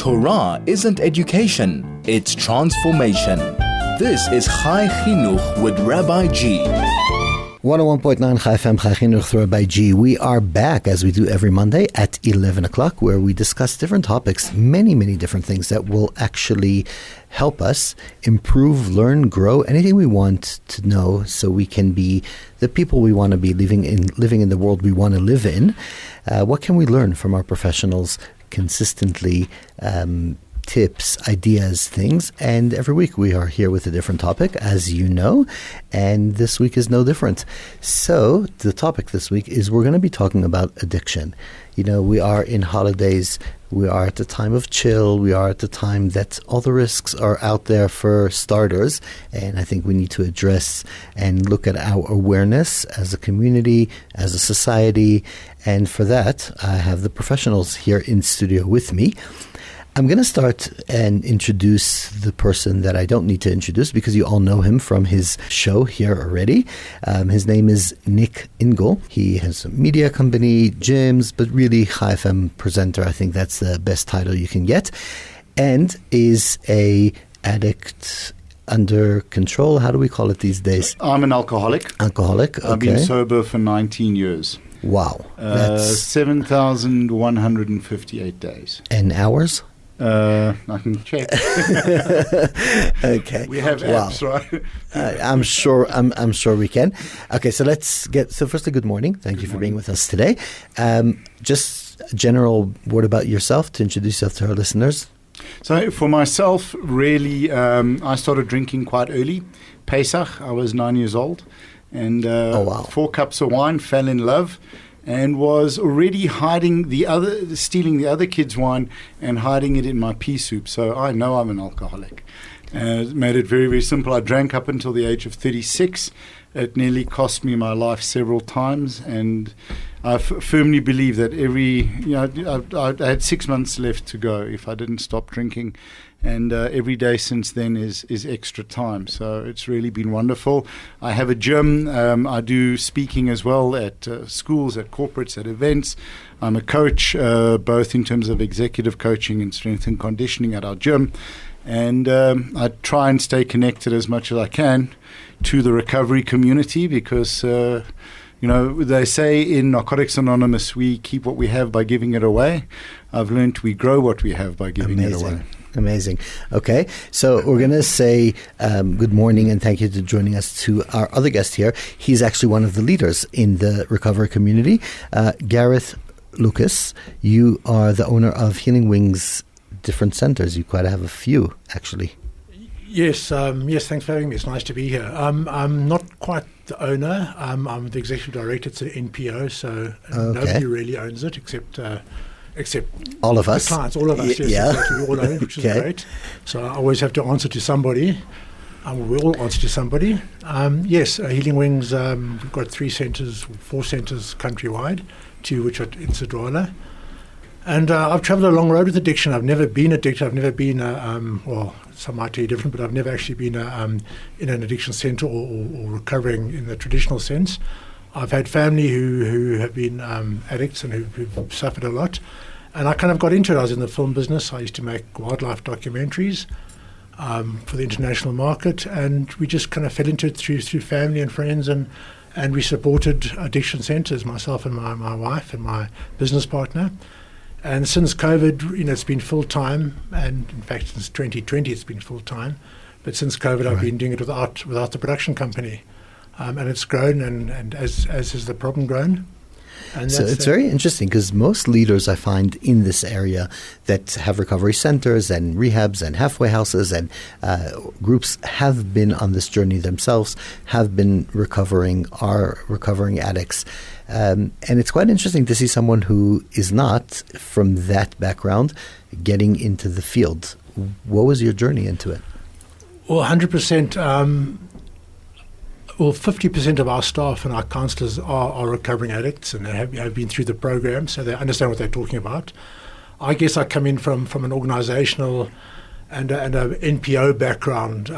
Torah isn't education, it's transformation. This is Chai Chinuch with Rabbi G. 101.9 Chai FM, Chai Chinuch with Rabbi G. We are back, as we do every Monday, at 11 o'clock, where we discuss different topics, many different things that will actually help us improve, learn, grow, anything we want to know so we can be the people we want to be, living in the world we want to live in. What can we learn from our professionals consistently? Tips, ideas, things, and every week we are here with a different topic, as you know, and this week is no different. So the topic this week is we're going to be talking about addiction. You know, we are in holidays, we are at the time of chill, we are at the time that all the risks are out there for starters, and I think we need to address and look at our awareness as a community, as a society, and for that I have the professionals here in studio with me. I'm going to start and introduce the person that I don't need to introduce because you all know him from his show here already. His name is Nick Ingel. He has a media company, gyms, but really Chai FM presenter. I think that's the best title you can get. And is a addict under control. How do we call it these days? I'm an alcoholic. Alcoholic, okay. I've been sober for 19 years. Wow. That's 7,158 days. And hours? I can check. Okay. We have apps, right? I'm sure we can. Okay, so let's get. So firstly, good morning. Thank you for being with us today. Just a general word about yourself to introduce yourself to our listeners. So for myself, really, I started drinking quite early. Pesach, I was 9 years old, and 4 cups of wine, fell in love. And was already stealing the other kids' wine and hiding it in my pea soup. So I know I'm an alcoholic. Made it very, very simple. I drank up until the age of 36. It nearly cost me my life several times. And I firmly believe that I had 6 months left to go if I didn't stop drinking. And every day since then is extra time. So it's really been wonderful. I have a gym. I do speaking as well at schools, at corporates, at events. I'm a coach, both in terms of executive coaching and strength and conditioning at our gym. And I try and stay connected as much as I can to the recovery community because, they say in Narcotics Anonymous, we keep what we have by giving it away. I've learned we grow what we have by giving it away. Amazing. Okay, so we're going to say good morning and thank you for joining us to our other guest here. He's actually one of the leaders in the recovery community. Gareth Lucas, you are the owner of Healing Wings different centers. You quite have a few, actually. Yes, thanks for having me. It's nice to be here. I'm not quite the owner. I'm the executive director. It's an NPO, so nobody really owns it except all of us. The clients, all of us, yes, yeah. Exactly. We all own it, which is great. So I always have to answer to somebody. We all answer to somebody. Healing Wings, we've got 4 centres countrywide, 2 which are in Sedrona. And I've travelled a long road with addiction. I've never been addicted. I've never been, some might tell you different, but I've never actually been in an addiction centre or recovering in the traditional sense. I've had family who have been addicts and who've suffered a lot. And I kind of got into it. I was in the film business. I used to make wildlife documentaries for the international market. And we just kind of fell into it through family and friends. And we supported addiction centres, myself and my wife and my business partner. And since COVID, it's been full-time. And in fact, since 2020, it's been full-time. But since COVID, I've been doing it without the production company. And it's grown, and as has the problem grown. And so it's very interesting because most leaders I find in this area that have recovery centers and rehabs and halfway houses and groups have been on this journey themselves, have been are recovering addicts. And it's quite interesting to see someone who is not from that background getting into the field. What was your journey into it? Well, 100%. 50% of our staff and our counsellors are recovering addicts, and they have been through the program, so they understand what they're talking about. I guess I come in from an organisational and an NPO background,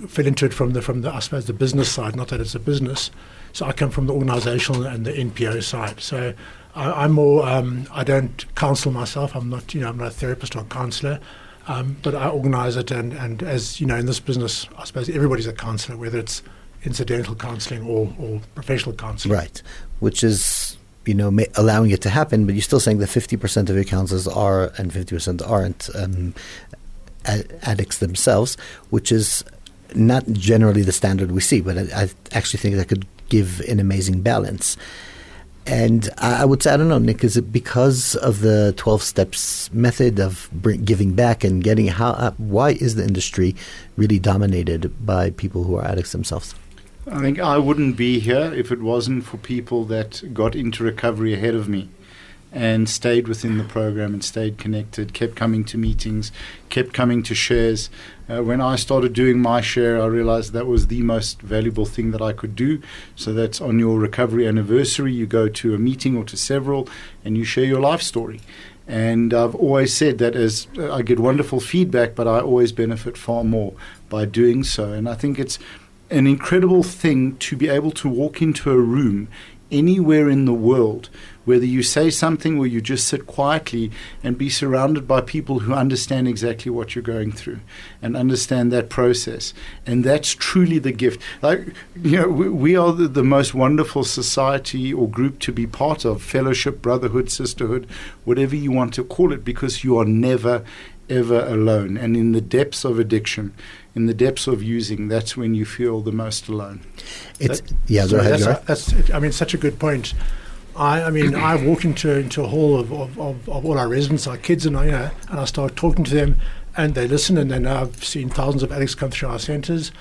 fell into it from the I suppose the business side. Not that it's a business, so I come from the organisational and the NPO side. So I'm more. I don't counsel myself. I'm not a therapist or a counsellor, but I organise it. And as you know, in this business, I suppose everybody's a counsellor, whether it's incidental counselling or professional counselling. Right, which is allowing it to happen. But you're still saying that 50% of your counsellors are and 50% aren't addicts themselves, which is not generally the standard we see. But I actually think that could give an amazing balance. And I would say, I don't know, Nick, is it because of the 12 steps method of giving back and getting why is the industry really dominated by people who are addicts themselves? I think I wouldn't be here if it wasn't for people that got into recovery ahead of me and stayed within the program and stayed connected, kept coming to meetings, kept coming to shares. When I started doing my share, I realized that was the most valuable thing that I could do. So that's on your recovery anniversary, you go to a meeting or to several and you share your life story. And I've always said that as I get wonderful feedback, but I always benefit far more by doing so. And I think it's an incredible thing to be able to walk into a room anywhere in the world, whether you say something or you just sit quietly and be surrounded by people who understand exactly what you're going through and understand that process. And that's truly the gift. We are the most wonderful society or group to be part of, fellowship, brotherhood, sisterhood, whatever you want to call it, because you are never, ever alone. And in the depths of addiction, in the depths of using, that's when you feel the most alone. Go ahead. That's such a good point. I walk into a hall of all our residents, our kids, and I start talking to them, and they listen, and then I've seen thousands of addicts come through our centres.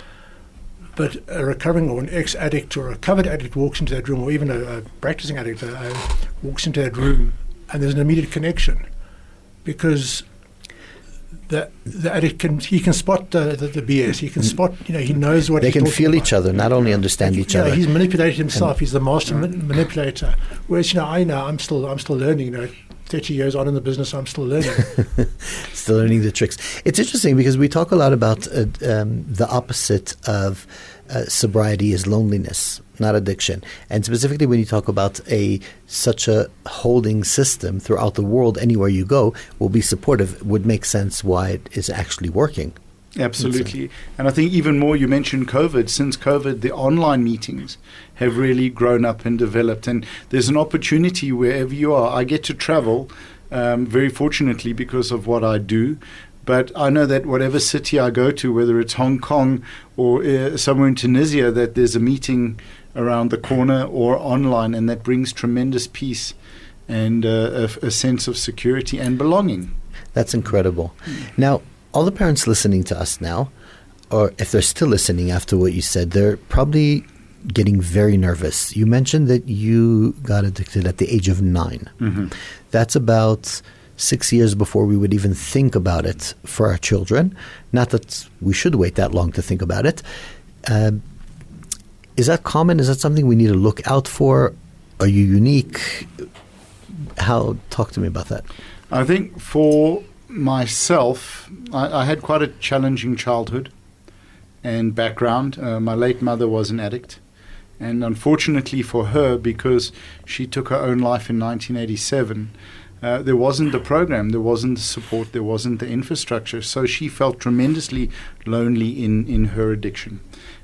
But a recovering or an ex-addict or a covered addict walks into that room, or even a practicing addict walks into that room, and there's an immediate connection, because the addict can spot the BS. He can spot, he knows what they can feel each other, not only understand each other. He's manipulated himself. He's the master manipulator. Whereas, I'm still learning. 30 years on in the business, I'm still learning. Still learning the tricks. It's interesting because we talk a lot about the opposite of sobriety is loneliness, not addiction. And specifically when you talk about such a holding system throughout the world, anywhere you go, will be supportive, would make sense why it is actually working. Absolutely. And I think even more, you mentioned COVID. Since COVID, the online meetings have really grown up and developed. And there's an opportunity wherever you are. I get to travel, very fortunately, because of what I do. But I know that whatever city I go to, whether it's Hong Kong or somewhere in Tunisia, that there's a meeting around the corner or online, and that brings tremendous peace and a sense of security and belonging. That's incredible. Now, all the parents listening to us now, or if they're still listening after what you said, they're probably getting very nervous. You mentioned that you got addicted at the age of 9. Mm-hmm. That's about 6 years before we would even think about it for our children. Not that we should wait that long to think about it. Is that common? Is that something we need to look out for? Are you unique? Talk to me about that. I think for myself, I had quite a challenging childhood and background. My late mother was an addict. And unfortunately for her, because she took her own life in 1987, there wasn't the program, there wasn't the support, there wasn't the infrastructure. So she felt tremendously lonely in her addiction.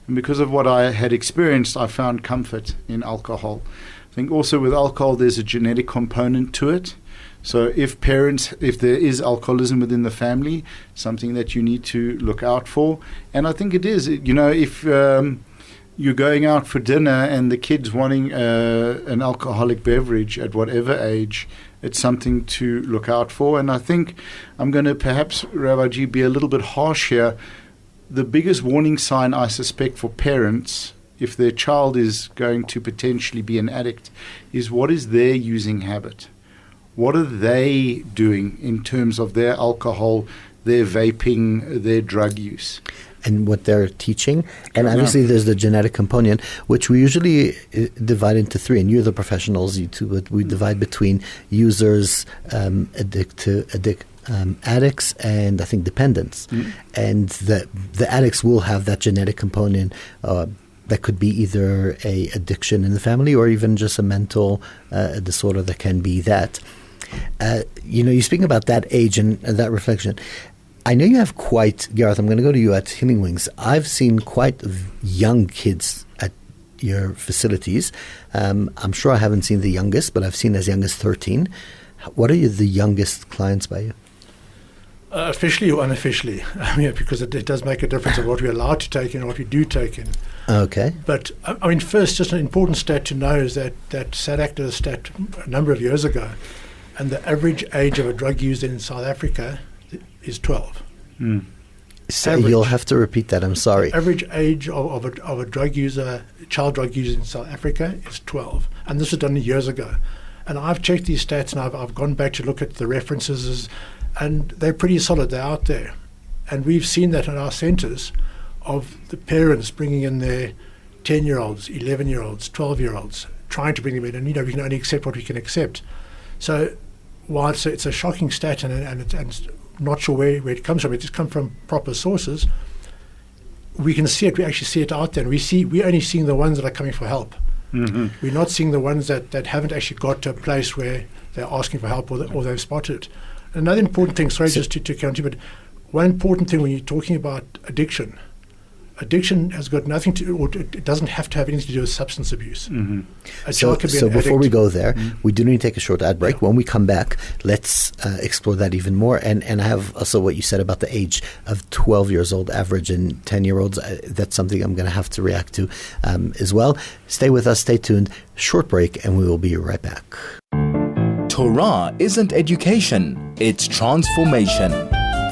And because of what I had experienced, I found comfort in alcohol. I think also with alcohol, there's a genetic component to it. So if there is alcoholism within the family, something that you need to look out for. And I think it is, if you're going out for dinner and the kid's wanting an alcoholic beverage at whatever age, it's something to look out for. And I think I'm going to perhaps, Rabbi G, be a little bit harsh here. The biggest warning sign I suspect for parents, if their child is going to potentially be an addict, is what is their using habit? What are they doing in terms of their alcohol, their vaping, their drug use? And what they're teaching. And obviously there's the genetic component, which we usually divide into 3. And you're the professionals, you two, but we divide between users, addicts, and I think dependents. And the addicts will have that genetic component, that could be either a addiction in the family or even just a mental disorder that can be that. You're speaking about that age and that reflection. I know you have Gareth, I'm going to go to you at Healing Wings. I've seen quite young kids at your facilities. I'm sure I haven't seen the youngest, but I've seen as young as 13. What are the youngest clients by you? Officially or unofficially, because it does make a difference of what we're allowed to take in and what we do take in. Okay. But, first, just an important stat to know is that SADC did a stat a number of years ago, and the average age of a drug user in South Africa is 12. So you'll have to repeat that, I'm sorry. The average age of a drug user, child drug user in South Africa is 12. And this was done years ago. And I've checked these stats, and I've gone back to look at the references, and they're pretty solid. They're out there. And we've seen that in our centres of the parents bringing in their 10-year-olds, 11-year-olds, 12-year-olds, trying to bring them in. And, we can only accept what we can accept. So while it's a shocking stat and it's not sure where it comes from, it just comes from proper sources, we can see it. We actually see it out there. And we're only seeing the ones that are coming for help. Mm-hmm. We're not seeing the ones that haven't actually got to a place where they're asking for help or they've spotted it. Another important thing, sorry, just to counter, but one important thing when you're talking about addiction has got nothing to, or it doesn't have to have anything to do with substance abuse. Mm-hmm. So before we go there, we do need to take a short ad break. Yeah. When we come back, let's explore that even more. And I have also what you said about the age of 12 years old average and 10-year-olds. That's something I'm going to have to react to as well. Stay with us, stay tuned. Short break, and we will be right back. Torah isn't education, it's transformation.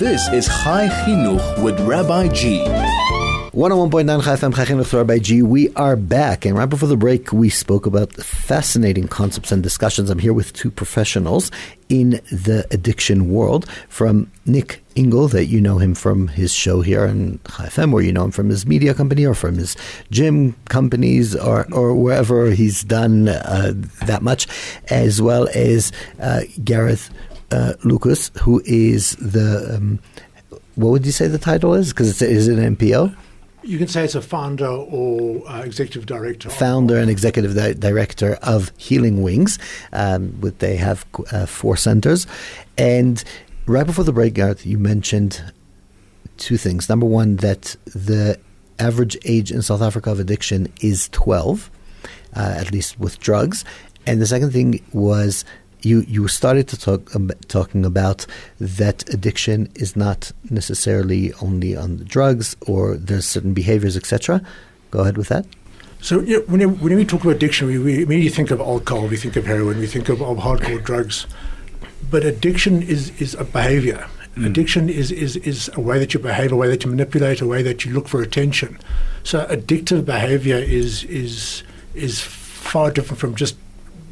This is Chai Chinuch with Rabbi G. 101.9 Chai FM, Chai Chinuch with Rabbi G. We are back, and right before the break, we spoke about fascinating concepts and discussions. I'm here with two professionals in the addiction world. From Nick Ingel, that you know him from his show here on Chai FM, or you know him from his media company, or from his gym companies, or wherever he's done that much, as well as Gareth Lucas, who is the what would you say the title is? Because is it an MPO? You can say it's a founder or executive director. Founder and executive director of Healing Wings. They have 4 centers. And right before the break, Gareth, you mentioned 2 things. Number one, that the average age in South Africa of addiction is 12, at least with drugs. And the second thing was you started to talking about that addiction is not necessarily only on the drugs, or there's certain behaviors, etc. Go ahead with that. So when we talk about addiction, we immediately think of alcohol, we think of heroin, we think of hardcore drugs. But addiction is a behavior. Addiction is a way that you behave, a way that you manipulate, a way that you look for attention. So addictive behavior is far different from just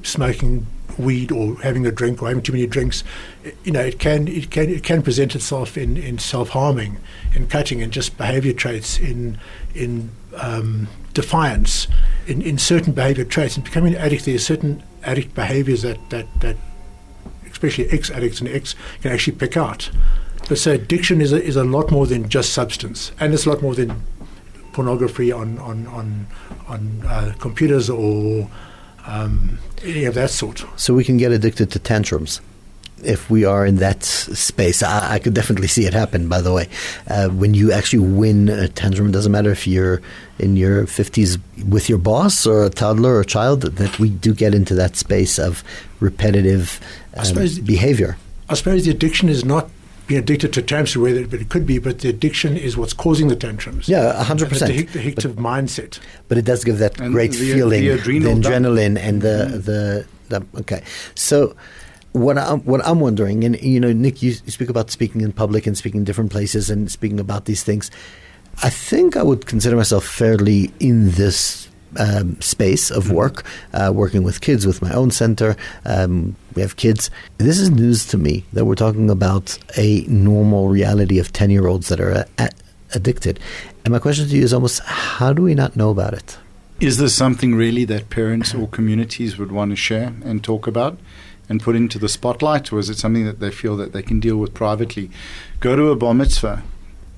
smoking weed or having a drink or having too many drinks. It can present itself in self-harming, in cutting, and just behavior traits, in defiance, in certain behavior traits. And becoming an addict, there are certain addict behaviors that especially ex-addicts and ex can actually pick out. But so addiction is a lot more than just substance, and it's a lot more than pornography on computers or any of that sort. So we can get addicted to tantrums if we are in that space. I could definitely see it happen, by the way. When you actually win a tantrum, it doesn't matter if you're in your 50s with your boss or a toddler or a child, that we do get into that space of repetitive behavior. I suppose the addiction is not being addicted to tantrums, but it could be, but the addiction is what's causing the tantrums. Yeah, 100%. The addictive mindset. But it does give that great feeling, the adrenaline and the okay. So what I'm wondering, and Nick, you speak about speaking in public and speaking in different places and speaking about these things. I think I would consider myself fairly in this space of work, working with kids with my own center. We have kids. This is news to me that we're talking about a normal reality of 10-year-olds that are addicted. And my question to you is almost, how do we not know about it? Is this something really that parents or communities would want to share and talk about and put into the spotlight, or is it something that they feel that they can deal with privately? Go to a bar mitzvah.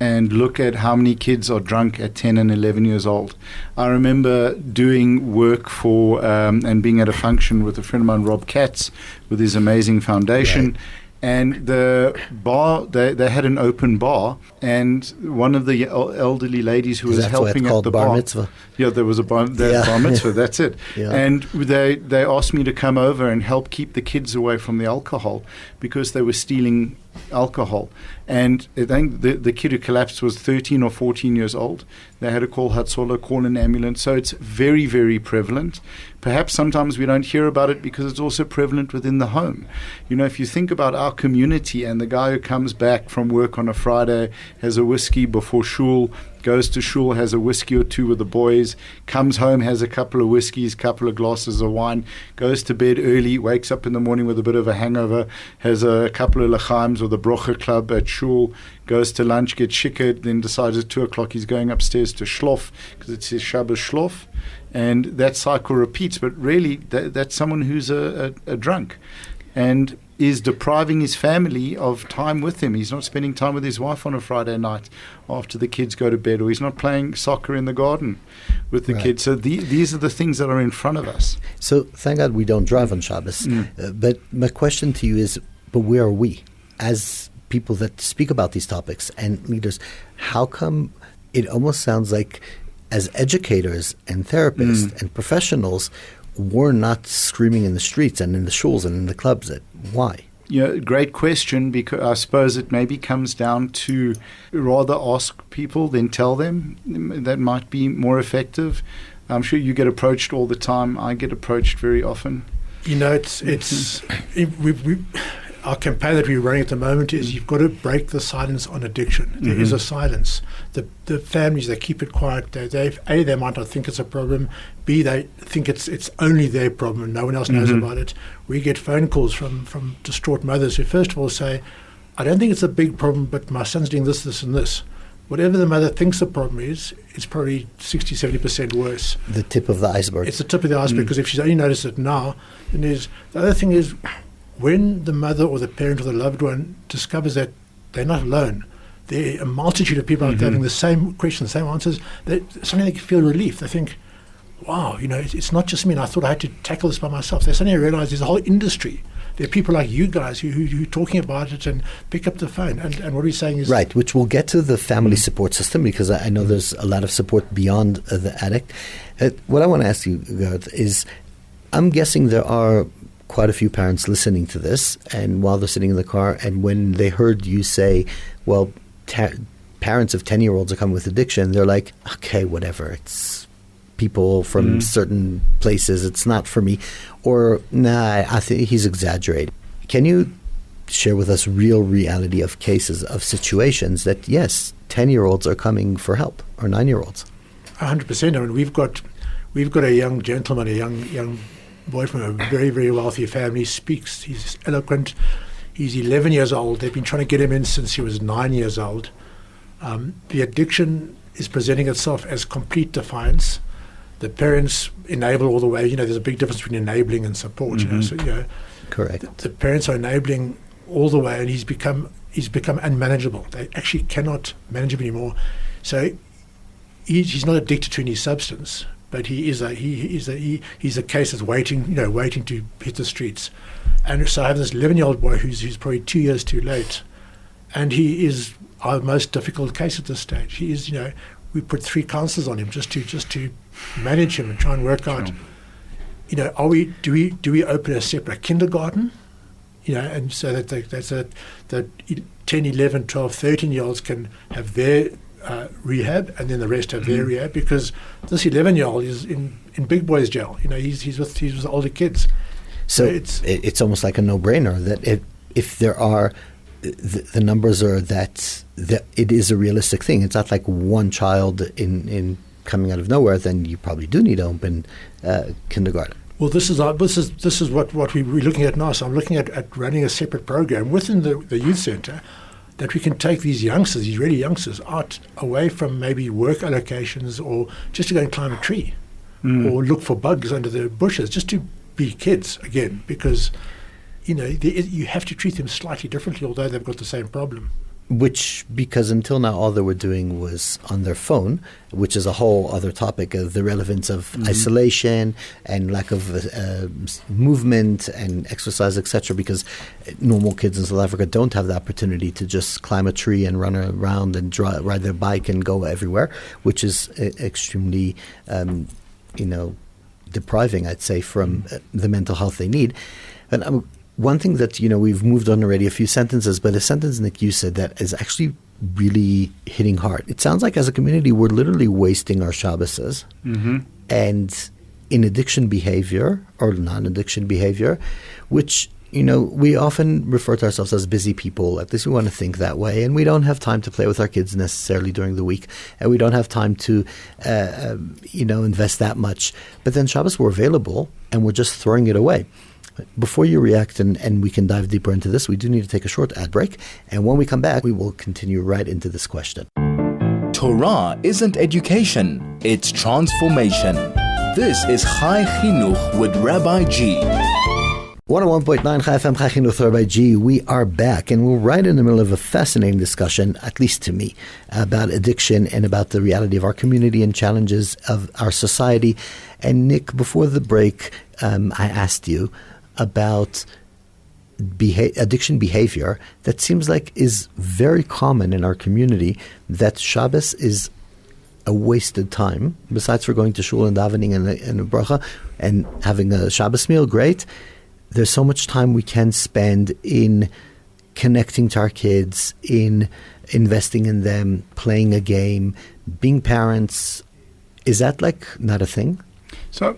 and look at how many kids are drunk at 10 and 11 years old. I remember doing work for and being at a function with a friend of mine, Rob Katz, with his amazing foundation. Right. And the bar, they had an open bar, and one of the elderly ladies who was helping at the bar mitzvah. Yeah, there was a bar mitzvah, that's it. Yeah. And they asked me to come over and help keep the kids away from the alcohol because they were stealing alcohol. And I think the kid who collapsed was 13 or 14 years old. They had to call Hatzola, call an ambulance. So it's very, very prevalent. Perhaps sometimes we don't hear about it because it's also prevalent within the home. You know, if you think about our community and the guy who comes back from work on a Friday, has a whiskey before shul, goes to shul, has a whiskey or two with the boys, comes home, has a couple of whiskeys, couple of glasses of wine, goes to bed early, wakes up in the morning with a bit of a hangover, has a couple of lechaims or the brocha club at shul, goes to lunch, gets shikkered, then decides at 2 o'clock he's going upstairs to shlof because it's his Shabbos shlof, and that cycle repeats. But really, that's someone who's a drunk and is depriving his family of time with him. He's not spending time with his wife on a Friday night after the kids go to bed, or he's not playing soccer in the garden with the kids. So these are the things that are in front of us. So thank God we don't drive on Shabbos. But my question to you is, but where are we as people that speak about these topics and leaders? How come it almost sounds like as educators and therapists and professionals, we're not screaming in the streets and in the shuls and in the clubs? Why? Yeah, great question, because I suppose it maybe comes down to rather ask people than tell them. That might be more effective. I'm sure you get approached all the time. I get approached very often. You know, our campaign that we're running at the moment is you've got to break the silence on addiction. There is a silence. The families, they keep it quiet. They might not think it's a problem. B, they think it's only their problem. No one else knows about it. We get phone calls from distraught mothers who first of all say, I don't think it's a big problem, but my son's doing this, this, and this. Whatever the mother thinks the problem is, it's probably 60, 70% worse. The tip of the iceberg. It's the tip of the iceberg, because if she's only noticed it now, then the other thing is, when the mother or the parent or the loved one discovers that they're not alone, there are a multitude of people out there having the same questions, the same answers, suddenly they feel relief. They think, wow, you know, it's not just me, and I thought I had to tackle this by myself. They suddenly realize there's a whole industry. There are people like you guys who are talking about it and pick up the phone. And what we're saying is... Right, which we'll get to the family support system, because I know there's a lot of support beyond the addict. What I want to ask you, Gareth, is I'm guessing there are quite a few parents listening to this, and while they're sitting in the car, and when they heard you say, well, parents of 10-year-olds are coming with addiction, they're like, okay, whatever, it's people from certain places, it's not for me, or nah, I think he's exaggerating. Can you share with us real reality of cases, of situations that, yes, 10-year-olds are coming for help, or 9-year-olds? 100%. I mean, we've got a young gentleman, a young boy from a very, very wealthy family. He speaks, he's eloquent. He's 11 years old. They've been trying to get him in since he was 9 years old. The addiction is presenting itself as complete defiance. The parents enable all the way. You know, there's a big difference between enabling and support. You know, so Correct. The parents are enabling all the way, and he's become unmanageable. They actually cannot manage him anymore. So he's not addicted to any substance, but he's a case that's waiting to hit the streets. And so I have this 11-year-old boy who's probably 2 years too late, and he is our most difficult case at this stage. He is, we put 3 counselors on him just to manage him and try and work out, do we open a separate kindergarten, and so that 10, 11, 12, 13-year-olds can have their rehab, and then the rest have their rehab, because this 11-year-old is in big boys jail. He's with older kids. So it's almost like a no-brainer that if there are the numbers are that it is a realistic thing. It's not like one child in coming out of nowhere. Then you probably do need to open kindergarten. Well, this is what we're looking at now. So I'm looking at running a separate program within the youth centre, that we can take these youngsters, these really youngsters, out away from maybe work allocations, or just to go and climb a tree, or look for bugs under the bushes, just to be kids again, because you have to treat them slightly differently, although they've got the same problem. Which, because until now all they were doing was on their phone, which is a whole other topic of the relevance of isolation and lack of movement and exercise, etc. Because normal kids in South Africa don't have the opportunity to just climb a tree and run around and ride their bike and go everywhere, which is extremely, depriving, I'd say, from the mental health they need. And one thing that, we've moved on already a few sentences, but a sentence, Nick, you said that is actually really hitting hard. It sounds like as a community, we're literally wasting our Shabbases. And in addiction behavior or non-addiction behavior, which, we often refer to ourselves as busy people. At least we want to think that way. And we don't have time to play with our kids necessarily during the week. And we don't have time to, invest that much. But then Shabbos were available and we're just throwing it away. Before you react and we can dive deeper into this, we do need to take a short ad break. And when we come back, we will continue right into this question. Torah isn't education, it's transformation. This is Chai Chinuch with Rabbi G. 101.9 Chai FM, Chai Chinuch, Rabbi G. We are back, and we're right in the middle of a fascinating discussion, at least to me, about addiction and about the reality of our community and challenges of our society. And Nick, before the break, I asked you about addiction behavior that seems like is very common in our community, that Shabbos is a wasted time. Besides for going to shul and davening and a bracha and having a Shabbos meal, great. There's so much time we can spend in connecting to our kids, in investing in them, playing a game, being parents. Is that not a thing? So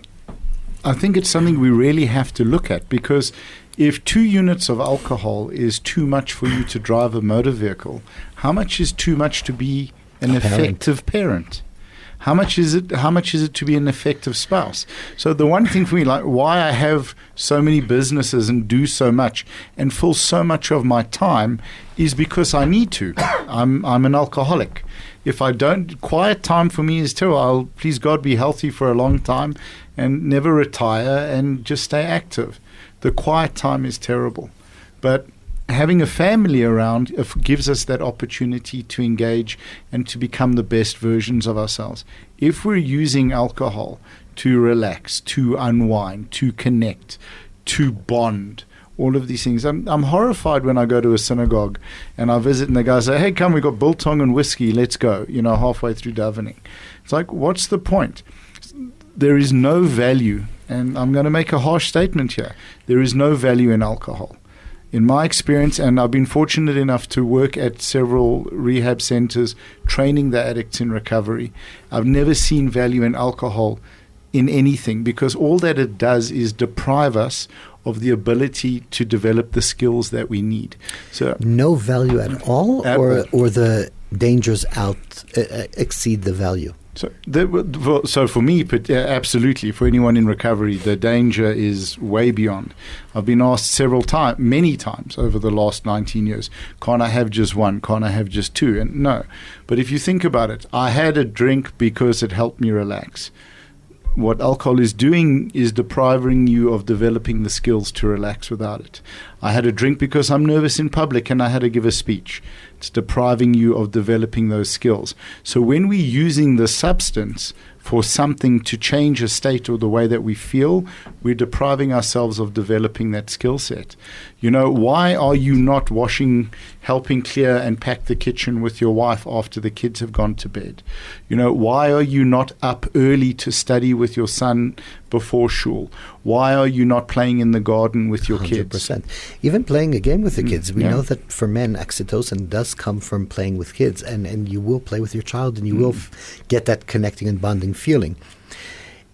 I think it's something we really have to look at, because if 2 units of alcohol is too much for you to drive a motor vehicle, how much is too much to be an effective parent? How much is it to be an effective spouse? So the one thing for me, why I have so many businesses and do so much and fill so much of my time, is because I need to. I'm an alcoholic. If I don't, quiet time for me is terrible. I'll, please God, be healthy for a long time and never retire and just stay active. The quiet time is terrible. But having a family around gives us that opportunity to engage and to become the best versions of ourselves. If we're using alcohol to relax, to unwind, to connect, to bond, all of these things. I'm horrified when I go to a synagogue and I visit and the guys say, hey, come, we got biltong and whiskey, let's go, halfway through davening. It's like, what's the point? There is no value, and I'm going to make a harsh statement here. There is no value in alcohol. In my experience, and I've been fortunate enough to work at several rehab centers training the addicts in recovery, I've never seen value in alcohol in anything, because all that it does is deprive us of the ability to develop the skills that we need. So no value at all, or the dangers exceed the value? So for me, absolutely. For anyone in recovery, the danger is way beyond. I've been asked many times over the last 19 years, can't I have just one? Can't I have just two? And no. But if you think about it, I had a drink because it helped me relax. What alcohol is doing is depriving you of developing the skills to relax without it. I had a drink because I'm nervous in public and I had to give a speech. It's depriving you of developing those skills. So when we're using the substance for something to change a state or the way that we feel, we're depriving ourselves of developing that skill set. Why are you not helping clear and pack the kitchen with your wife after the kids have gone to bed? Why are you not up early to study with your son before shul? Why are you not playing in the garden with your 100%. Kids? Even playing a game with the kids. We know that for men, oxytocin does come from playing with kids, and you will play with your child and you will get that connecting and bonding feeling.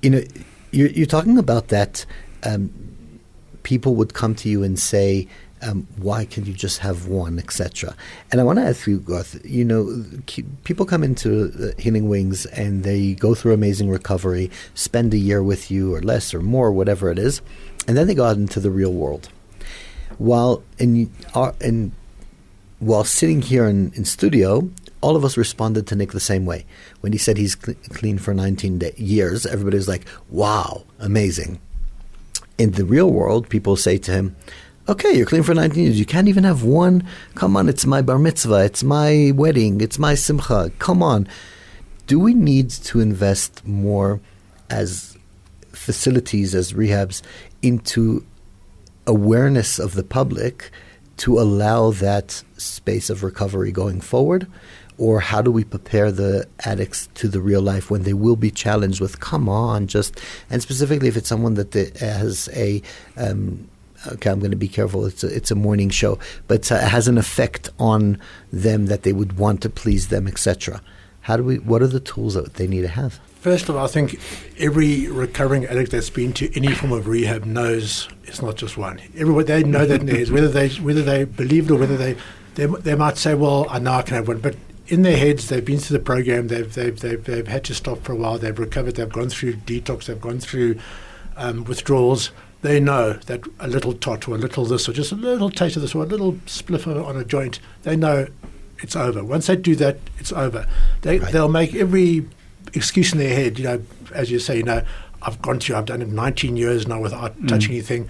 You're talking about that people would come to you and say, why can't you just have one, etc. And I want to ask you, Gareth, people come into Healing Wings and they go through amazing recovery, spend a year with you or less or more, whatever it is, and then they go out into the real world. While sitting here in studio, all of us responded to Nick the same way. When he said he's clean for 19 years, everybody was like, wow, amazing. In the real world, people say to him, Okay, you're clean for 19 years. You can't even have one. Come on, it's my bar mitzvah. It's my wedding. It's my simcha. Come on. Do we need to invest more as facilities, as rehabs, into awareness of the public to allow that space of recovery going forward? Or how do we prepare the addicts to the real life when they will be challenged with, come on, and specifically if it's someone that has a, okay, I'm going to be careful, it's a morning show, but has an effect on them that they would want to please them, etc. What are the tools that they need to have? First of all, I think every recovering addict that's been to any form of rehab knows it's not just one. Everyone, they know that in their heads, whether they believe it or whether they might say, well, I know I can have one, but in their heads, they've been through the program, they've had to stop for a while, they've recovered, they've gone through detox, they've gone through withdrawals. They know that a little tot or a little this or just a little taste of this or a little spliff on a joint, they know it's over. Once they do that, it's over. They'll make every excuse in their head, as you say, I've done it 19 years now without touching anything.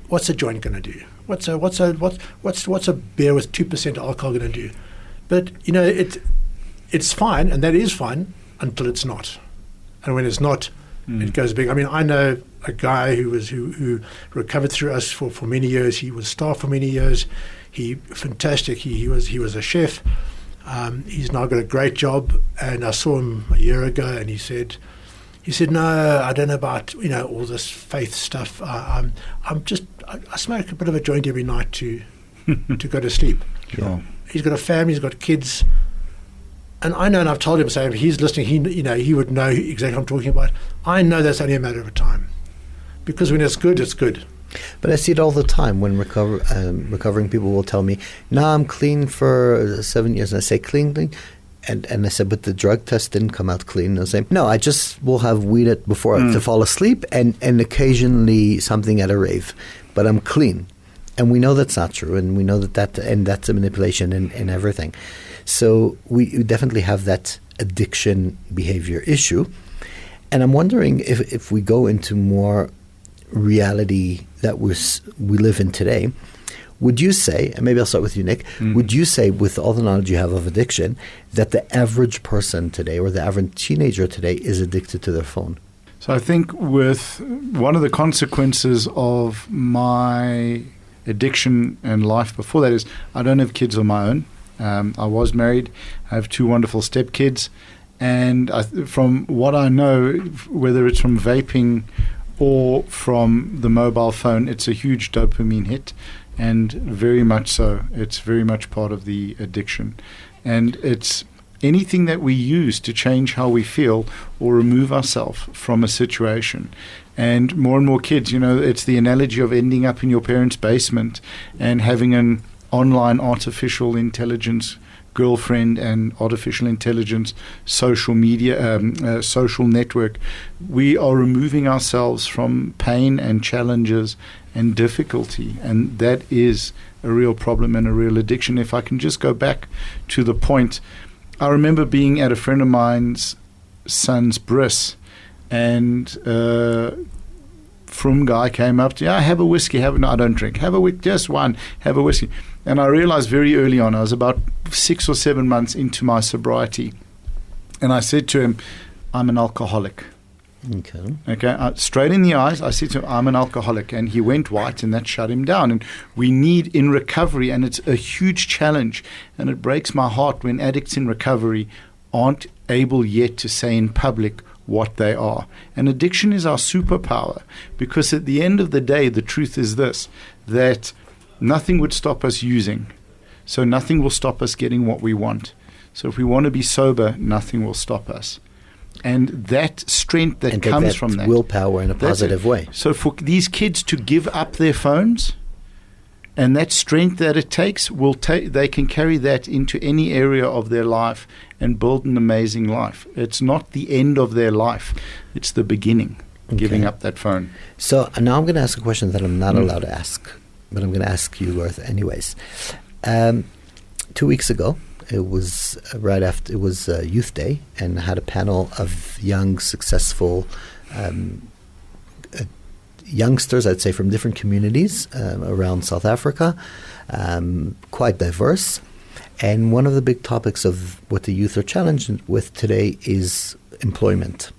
What's a joint going to do? What's a beer with 2% alcohol going to do? But it's fine, and that is fine until it's not. And when it's not, it goes big. I mean, I know a guy who recovered through us for many years. He was staff for many years. Fantastic. He was a chef. He's now got a great job. And I saw him a year ago, and he said, no, I don't know about all this faith stuff. I smoke a bit of a joint every night to go to sleep. Sure. He's got a family. He's got kids. And I know, and I've told him, so if he's listening, he would know exactly what I'm talking about. I know that's only a matter of time, because when it's good, it's good. But I see it all the time when recovering people will tell me, "No, I'm clean for 7 years," and I say, "Clean," and I said, "But the drug test didn't come out clean." And I say, "No, I just will have weed before to fall asleep, and occasionally something at a rave, but I'm clean." And we know that's not true, and we know that's a manipulation and everything. So we definitely have that addiction behavior issue. And I'm wondering if we go into more reality that we live in today, would you say, and maybe I'll start with you, Nick, would you say, with all the knowledge you have of addiction, that the average person today or the average teenager today is addicted to their phone? So I think with one of the consequences of my addiction and life before that is I don't have kids of my own. I was married. I have 2 wonderful stepkids. And from what I know, whether it's from vaping or from the mobile phone, it's a huge dopamine hit. And very much so. It's very much part of the addiction. And it's anything that we use to change how we feel or remove ourselves from a situation. And more kids, it's the analogy of ending up in your parents' basement and having an online artificial intelligence girlfriend and artificial intelligence social media, social network. We are removing ourselves from pain and challenges and difficulty, and that is a real problem and a real addiction. If I can just go back to the point, I remember being at a friend of mine's son's bris, and Frum guy came up to me, have a whiskey, no, I don't drink, have a whiskey, just one, have a whiskey. And I realized very early on, I was about 6 or 7 months into my sobriety, and I said to him, I'm an alcoholic. Okay. Straight in the eyes, I said to him, I'm an alcoholic. And he went white, and that shut him down. And we need in recovery, and it's a huge challenge, and it breaks my heart when addicts in recovery aren't able yet to say in public what they are. And addiction is our superpower, because at the end of the day, the truth is this, that nothing would stop us using. So nothing will stop us getting what we want. So if we want to be sober, nothing will stop us. And that strength that comes from that. Willpower in a positive way. So for these kids to give up their phones, and that strength that it takes, they can carry that into any area of their life and build an amazing life. It's not the end of their life. It's the beginning, giving up that phone. So now I'm going to ask a question that I'm not allowed to ask, but I'm going to ask you, Gareth, anyways. 2 weeks ago, it was Youth Day, and I had a panel of young, successful youngsters, I'd say, from different communities around South Africa, quite diverse. And one of the big topics of what the youth are challenged with today is employment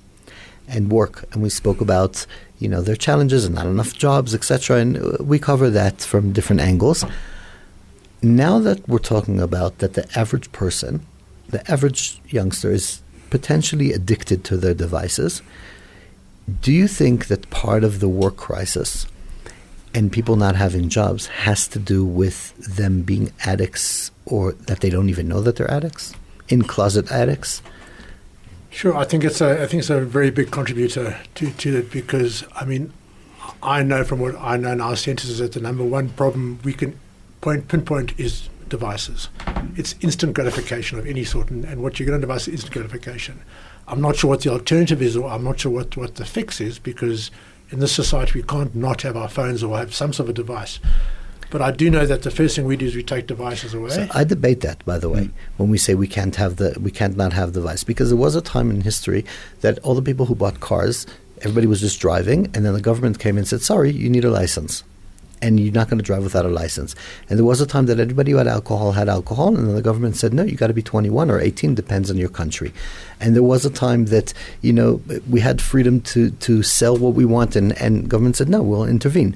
and work. And we spoke about, their challenges and not enough jobs, etc. And we cover that from different angles. Now that we're talking about that the average person, the average youngster is potentially addicted to their devices, do you think that part of the work crisis and people not having jobs has to do with them being addicts, or that they don't even know that they're addicts, in-closet addicts? Sure, I think it's a very big contributor to that, because I know from what I know in our centres that the number one problem we can pinpoint is devices. It's instant gratification of any sort, and what you get on device is instant gratification. I'm not sure what the alternative is, or I'm not sure what the fix is, because in this society we can't not have our phones or have some sort of a device. But I do know that the first thing we do is we take devices away. So I debate that, by the way, when we say we can't not have the device, because there was a time in history that all the people who bought cars, everybody was just driving, and then the government came and said, sorry, you need a license, and you're not going to drive without a license. And there was a time that everybody who had alcohol, and then the government said, no, you got to be 21 or 18, depends on your country. And there was a time that, we had freedom to sell what we want, and government said, no, we'll intervene.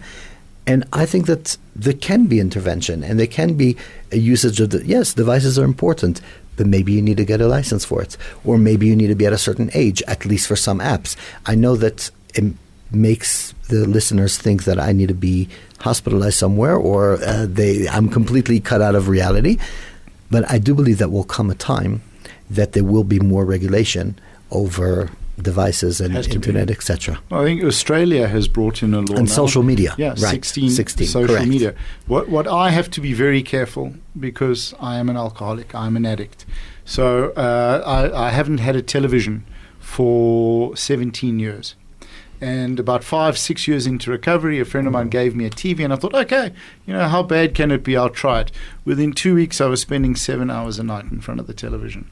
And I think that there can be intervention, and there can be a usage of yes, devices are important, but maybe you need to get a license for it, or maybe you need to be at a certain age, at least for some apps. I know that it makes the listeners think that I need to be hospitalized somewhere, or I'm completely cut out of reality. But I do believe that will come a time that there will be more regulation over devices and internet, etc. Well, I think Australia has brought in a law and now. social media. Yeah, right. 16 social correct. media. What I have to be very careful, because I am an alcoholic, I'm an addict. So I haven't had a television for 17 years. And about 5-6 years into recovery, a friend of mine gave me a TV, and I thought, okay, how bad can it be? I'll try it. Within 2 weeks, I was spending 7 hours a night in front of the television.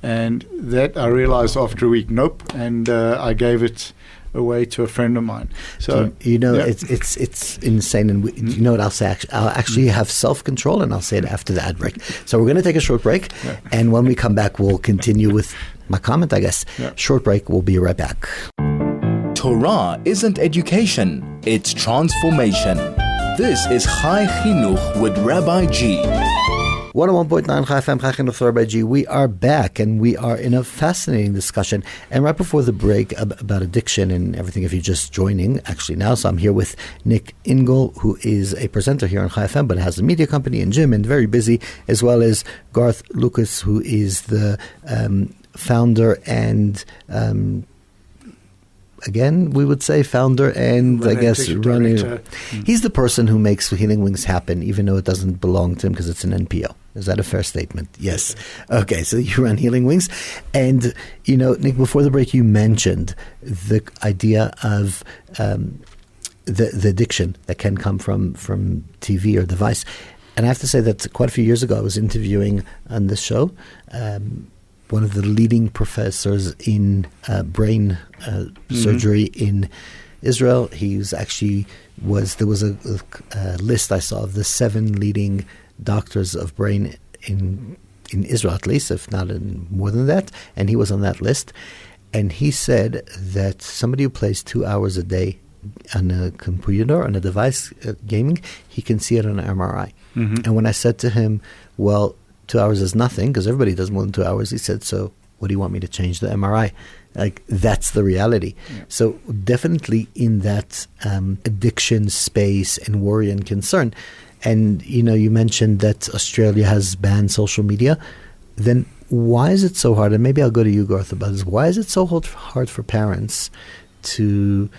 And that I realized after a week, nope. And I gave it away to a friend of mine. So it's insane. And you know what I'll say? I'll actually have self-control, and I'll say it after the ad break. So we're going to take a short break, and when we come back, we'll continue with my comment, I guess. Yeah. Short break. We'll be right back. Torah isn't education; it's transformation. This is Chai Chinuch with Rabbi G. 101.9 Chai FM, Chai Chinuch with Rabbi G. We are back, and we are in a fascinating discussion. And right before the break about addiction and everything, if you're just joining, actually now, so I'm here with Nick Ingel, who is a presenter here on Chai FM, but has a media company and gym and very busy, as well as Gareth Lucas, who is the founder and again, we would say founder and running. He's the person who makes Healing Wings happen, even though it doesn't belong to him because it's an NPO. Is that a fair statement? Yes. Okay, so you run Healing Wings. And, Nick, before the break, you mentioned the idea of the addiction that can come from TV or device. And I have to say that quite a few years ago, I was interviewing on this show one of the leading professors in brain surgery in Israel. There was a list I saw of the 7 leading doctors of brain in Israel, at least, if not more than that. And he was on that list. And he said that somebody who plays 2 hours a day on a computer, on a device, gaming, he can see it on an MRI. Mm-hmm. And when I said to him, well, 2 hours is nothing, because everybody does more than 2 hours. He said, so what do you want me to change the MRI? Like, that's the reality. Yeah. So definitely in that addiction space and worry and concern. And, you mentioned that Australia has banned social media. Then why is it so hard? And maybe I'll go to you, Gareth, about this. Why is it so hard for parents to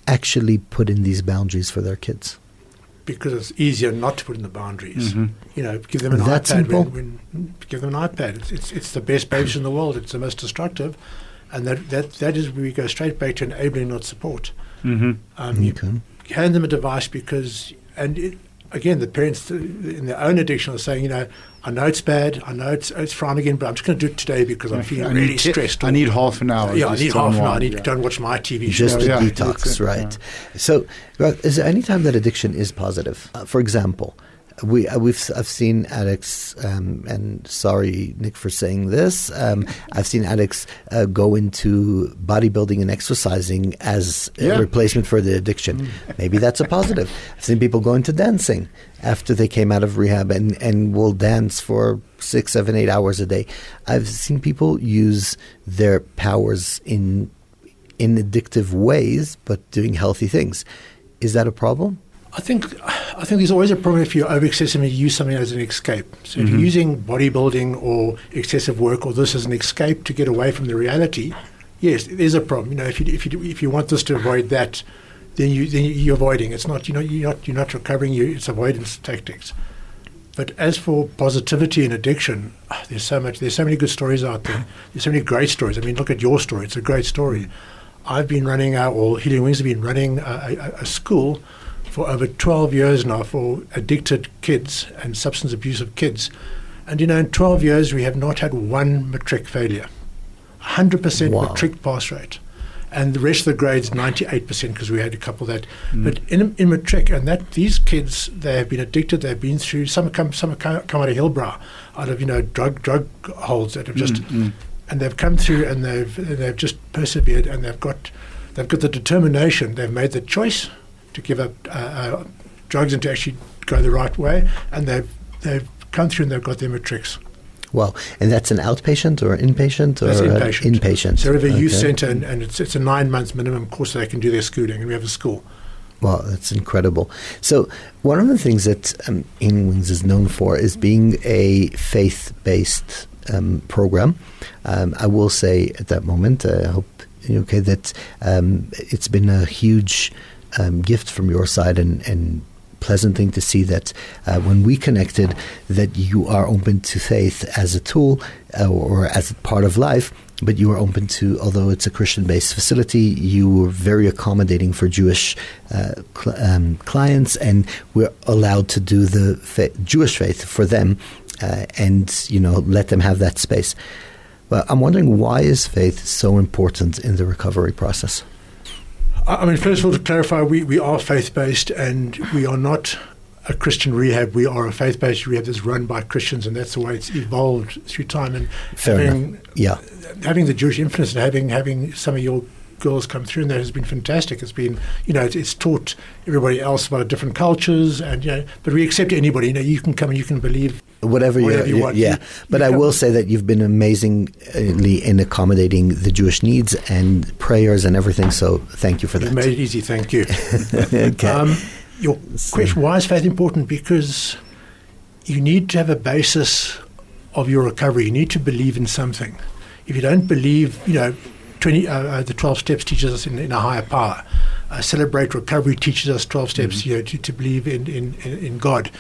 actually put in these boundaries for their kids? Because it's easier not to put in the boundaries. Mm-hmm. Give them an that iPad. Simple? Give them an iPad. It's the best behavior in the world. It's the most destructive, and that is where we go straight back to enabling, not support. Mm-hmm. You hand them a device again, the parents in their own addiction are saying, I know it's bad, I know it's fine again, but I'm just going to do it today because I'm feeling really stressed. I need half an hour. Yeah, I need half an hour. I need to go and watch my TV show. Just a detox, right? So, is there any time that addiction is positive? For example, I've seen addicts, and sorry, Nick, for saying this. I've seen addicts go into bodybuilding and exercising as a replacement for the addiction. Maybe that's a positive. I've seen people go into dancing after they came out of rehab and will dance for 6, 7, 8 hours a day. I've seen people use their powers in addictive ways, but doing healthy things. Is that a problem? I think there's always a problem if you're over-excessively use something as an escape. So if you're using bodybuilding or excessive work or this as an escape to get away from the reality, yes, there's a problem. If you want this to avoid that, then you're avoiding. It's not you're not recovering. It's avoidance tactics. But as for positivity and addiction, there's so many good stories out there. There's so many great stories. I mean, look at your story. It's a great story. I've been running Healing Wings have been running a school for over 12 years now for addicted kids and substance abusive kids. And, in 12 years, we have not had one matric failure. 100% matric pass rate. And the rest of the grades, 98%, because we had a couple that. But in matric, and that these kids, they have been addicted, they've been through, some have come out of Hillbrow, out of, drug holes that have just, and they've come through and they've just persevered, and they've got the determination, they've made the choice to give up drugs and to actually go the right way, and they've come through and they've got their matrics. Wow. And that's an outpatient or inpatient? That's inpatient. Inpatient. So we have a youth centre, and it's a 9-month minimum course so they can do their schooling, and we have a school. Wow, that's incredible. So one of the things that Healing Wings is known for is being a faith-based program. I will say at that moment, I hope you're okay, that it's been a huge gift from your side and pleasant thing to see that when we connected, that you are open to faith as a tool or as a part of life, but you are open to, although it's a Christian-based facility, you were very accommodating for Jewish clients, and we're allowed to do the Jewish faith for them and let them have that space. But I'm wondering, why is faith so important in the recovery process? I mean, first of all, to clarify, we are faith-based, and we are not a Christian rehab. We are a faith-based rehab that's run by Christians, and that's the way it's evolved through time. And having the Jewish influence and having some of your girls come through, and that has been fantastic. It's been, it's taught everybody else about different cultures, and but we accept anybody. You can come and you can believe whatever you want. Yeah, but I will say that you've been amazingly in accommodating the Jewish needs and prayers and everything. So thank you for that. You made it easy. Thank you. Okay. Your question: why is faith important? Because you need to have a basis of your recovery. You need to believe in something. If you don't believe, the 12 steps teaches us in a higher power. Celebrate Recovery teaches us 12 steps, to believe in God.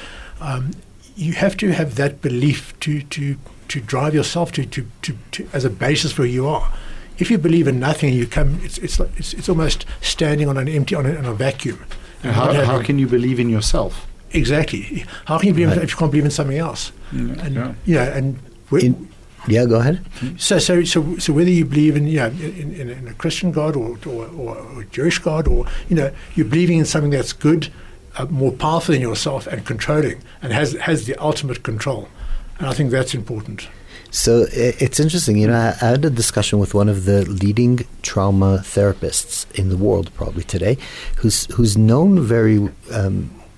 You have to have that belief to drive yourself to as a basis for who you are. If you believe in nothing, you come. It's almost standing on on a vacuum. And how can you believe in yourself? Exactly. How can you believe if you can't believe in something else? Go ahead. So whether you believe in a Christian God or a Jewish God, or you're believing in something that's good, more powerful than yourself and controlling, and has the ultimate control, and I think that's important. So it's interesting. I had a discussion with one of the leading trauma therapists in the world, probably today, who's known very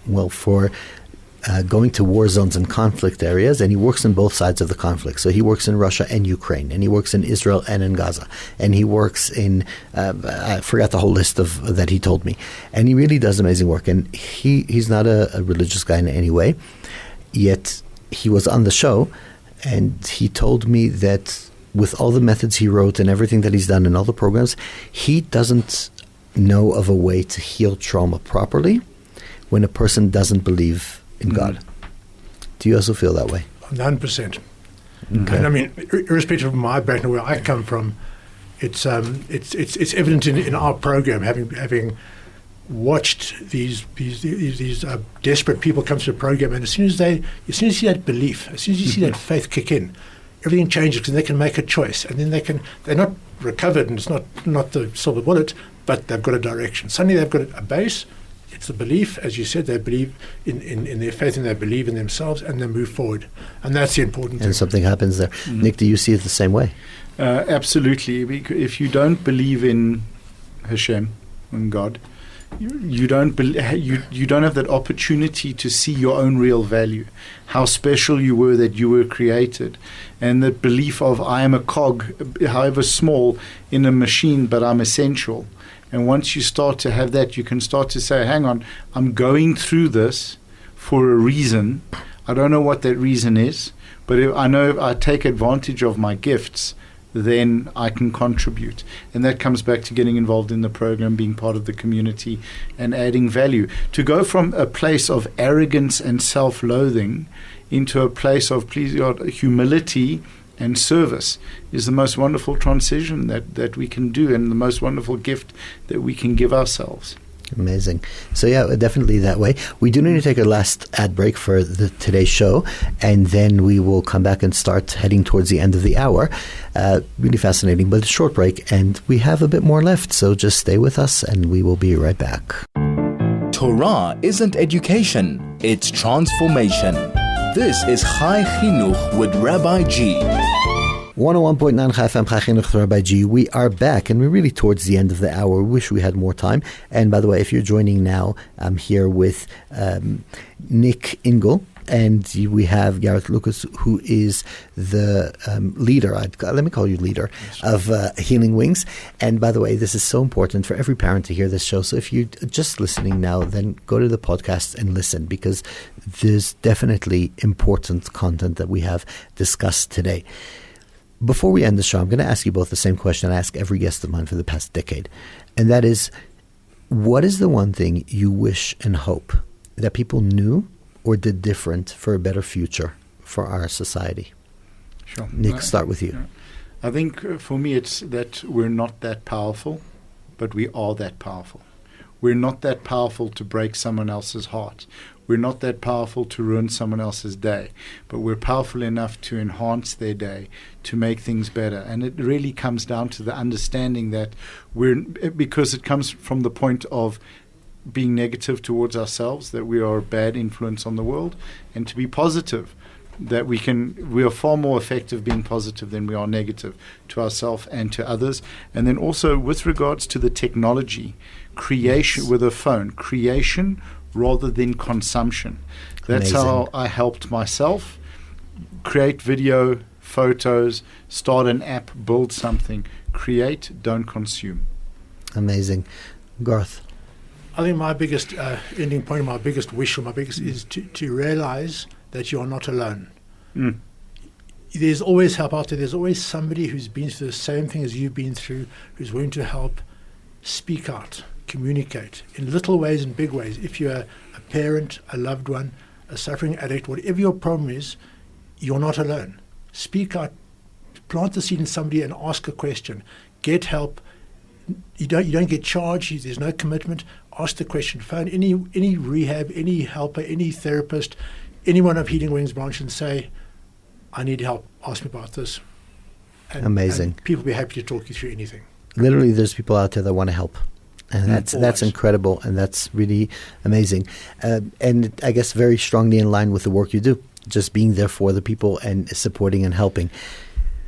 well for going to war zones and conflict areas, and he works on both sides of the conflict. So he works in Russia and Ukraine, and he works in Israel and in Gaza, and he works in I forgot the whole list of that he told me, and he really does amazing work. And he's not a religious guy in any way, yet he was on the show, and he told me that with all the methods he wrote and everything that he's done in all the programs, he doesn't know of a way to heal trauma properly when a person doesn't believe in God. Do you also feel that way? 100%. Okay. And I mean, irrespective of my background, where I come from, it's evident in our program, having watched these desperate people come to the program, and as soon as you see that belief, as soon as you see that faith kick in, everything changes because they can make a choice, and then they're not recovered, and it's not the silver bullet, but they've got a direction. Suddenly they've got a base. It's the belief, as you said, they believe in their faith, and they believe in themselves, and they move forward, and that's the important thing. And something happens there. Nick, do you see it the same way? Absolutely. If you don't believe in Hashem, in God, you don't have that opportunity to see your own real value, how special you were, that you were created, and that belief of I am a cog, however small, in a machine, but I'm essential. And once you start to have that, you can start to say, hang on, I'm going through this for a reason. I don't know what that reason is, but I know if I take advantage of my gifts, then I can contribute. And that comes back to getting involved in the program, being part of the community, and adding value. To go from a place of arrogance and self-loathing into a place of, please God, humility and service is the most wonderful transition that we can do, and the most wonderful gift that we can give ourselves. Amazing. So yeah, definitely that way. We do need to take a last ad break for today's show, and then we will come back and start heading towards the end of the hour. Really fascinating, but a short break, and we have a bit more left, so just stay with us and we will be right back. Torah isn't education, it's transformation. This is Chai Chinuch with Rabbi G. 101.9 Chai FM, Chai Chinuch with Rabbi G. We are back, and we're really towards the end of the hour. We wish we had more time. And by the way, if you're joining now, I'm here with Nick Ingel, and we have Gareth Lucas, who is the leader, let me call you leader, of Healing Wings. And by the way, this is so important for every parent to hear this show. So if you're just listening now, then go to the podcast and listen, because there's definitely important content that we have discussed today. Before we end the show, I'm going to ask you both the same question I ask every guest of mine for the past decade. And that is, what is the one thing you wish and hope that people knew or did different for a better future for our society? Sure. Nick, start with you. I think for me it's that we're not that powerful, but we are that powerful. We're not that powerful to break someone else's heart. We're not that powerful to ruin someone else's day, but we're powerful enough to enhance their day, to make things better. And it really comes down to the understanding that because it comes from the point of being negative towards ourselves, that we are a bad influence on the world, and to be positive, that we are far more effective being positive than we are negative to ourselves and to others. And then also with regards to the technology, creation with a phone, creation rather than consumption. That's Amazing. how I helped myself create video, photos, start an app, build something. Create, don't consume. Amazing. Garth? I think my biggest ending point, my biggest wish, or my biggest is to realize that you are not alone. There's always help out there. There's always somebody who's been through the same thing as you've been through, who's willing to help. Speak out, communicate in little ways and big ways. If you're a parent, a loved one, a suffering addict, whatever your problem is, you're not alone. Speak out, plant the seed in somebody and ask a question. Get help. You don't get charged. There's no commitment. Ask the question. Phone any rehab, any helper, any therapist, anyone of Healing Wings branch, and say, I need help. Ask me about this. Amazing. And people will be happy to talk you through anything. Literally, there's people out there that want to help. And that's incredible, and that's really amazing. And I guess very strongly in line with the work you do, just being there for the people and supporting and helping.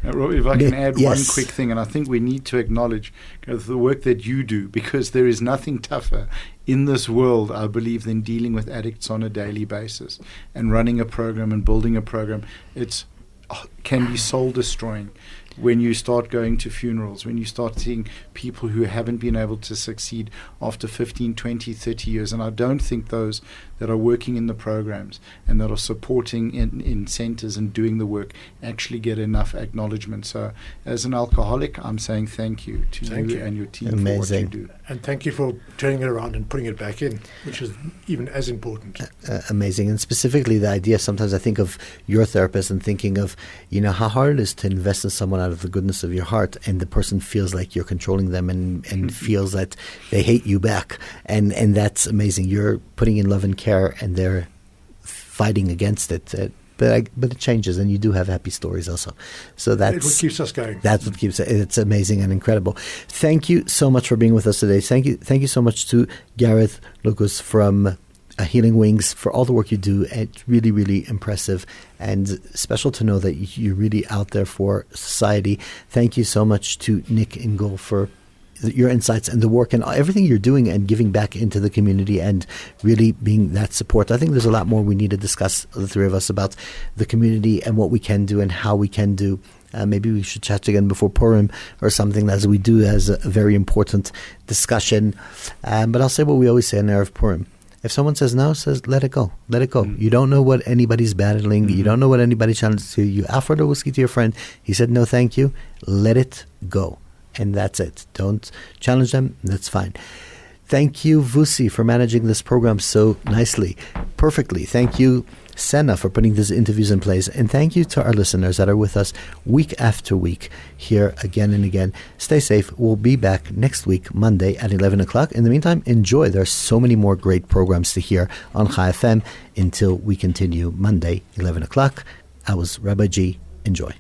If I can add one quick thing, and I think we need to acknowledge the work that you do, because there is nothing tougher in this world, I believe, than dealing with addicts on a daily basis and running a program and building a program. It can be soul-destroying. When you start going to funerals, when you start seeing people who haven't been able to succeed after 15, 20, 30 years. And I don't think those that are working in the programs and that are supporting in centers and doing the work actually get enough acknowledgement. So as an alcoholic, I'm saying thank you to you and your team for what you do. And thank you for turning it around and putting it back in, which is even as important. Amazing. And specifically the idea, sometimes I think of your therapist and thinking of, how hard it is to invest in someone out of the goodness of your heart, and the person feels like you're controlling them and feels that they hate you back. And that's amazing. You're putting in love and care, and they're fighting against it. But it changes, and you do have happy stories also. So that's what keeps us going. That's what keeps it. It's amazing and incredible. Thank you so much for being with us today. Thank you so much to Gareth Lucas from Healing Wings for all the work you do. It's really, really impressive and special to know that you're really out there for society. Thank you so much to Nick Ingel for your insights and the work and everything you're doing and giving back into the community and really being that support. I think there's a lot more we need to discuss, the three of us, about the community and what we can do and how we can do. Maybe we should chat again before Purim or something, as we do as a very important discussion. But I'll say what we always say in Erev Purim. If someone says no, says let it go. Let it go. You don't know what anybody's battling. You don't know what anybody challenges you. You offered a whiskey to your friend. He said no, thank you. Let it go. And that's it. Don't challenge them. That's fine. Thank you, Vusi, for managing this program so nicely, perfectly. Thank you, Senna, for putting these interviews in place. And thank you to our listeners that are with us week after week here again and again. Stay safe. We'll be back next week, Monday at 11 o'clock. In the meantime, enjoy. There's so many more great programs to hear on Chai FM until we continue Monday, 11 o'clock. I was Rabbi G. Enjoy.